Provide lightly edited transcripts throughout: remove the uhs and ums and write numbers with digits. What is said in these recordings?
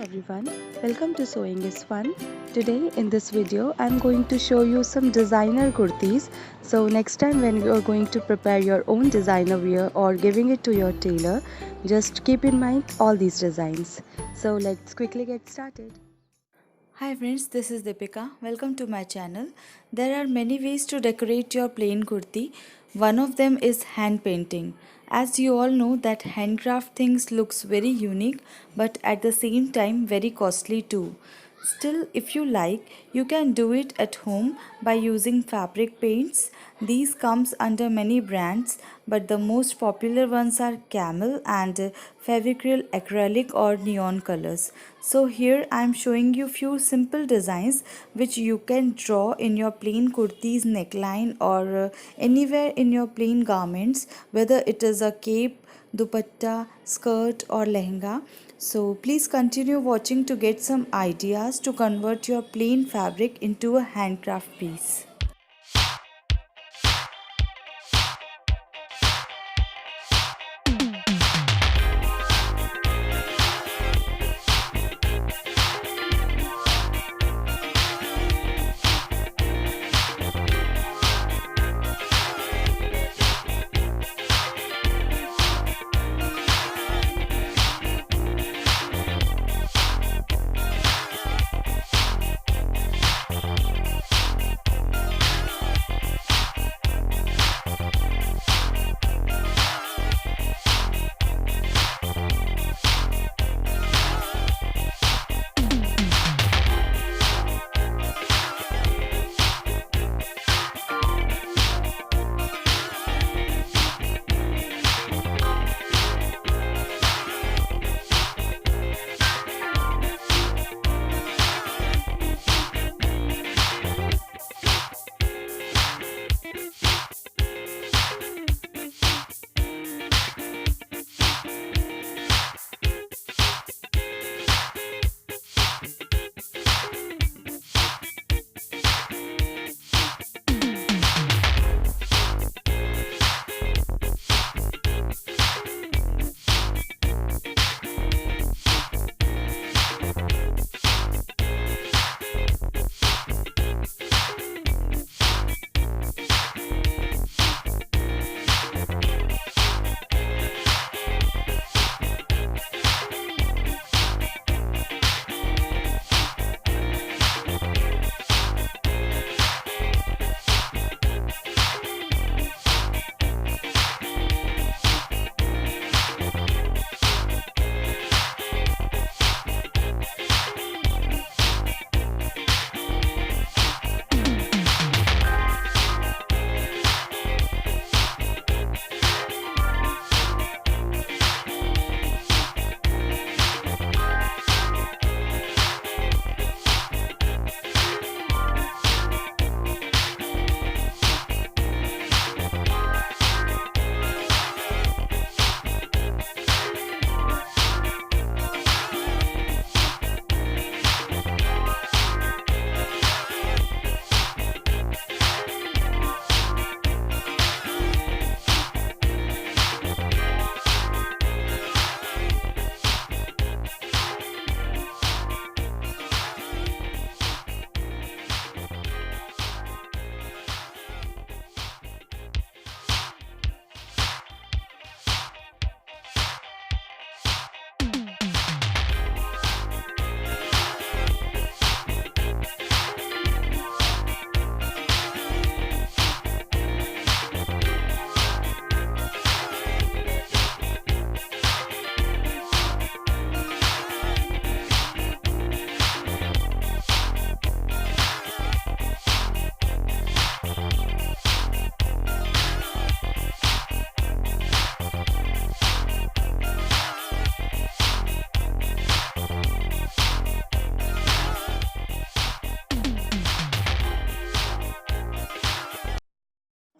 everyone, welcome to Sewing is Fun. Today in this video I'm going to show you some designer kurtis. So next time when you are going to prepare your own designer wear or giving it to your tailor, just keep in mind all these designs. So let's quickly get started. Hi friends, this is Deepika. Welcome to my channel. There are many ways to decorate your plain kurti. One of them is hand painting. As you all know that handcraft things looks very unique but at the same time very costly too. Still, if you like, you can do it at home by using fabric paints. These comes under many brands, but the most popular ones are camel and Fevicryl acrylic or neon colors. So here I am showing you few simple designs which you can draw in your plain kurtis neckline or anywhere in your plain garments, whether it is a cape, dupatta, skirt or lehenga. So please continue watching to get some ideas to convert your plain fabric into a handcraft piece.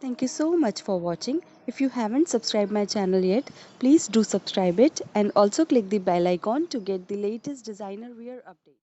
Thank you so much for watching. If you haven't subscribed my channel yet, please do subscribe it and also click the bell icon to get the latest designer wear update.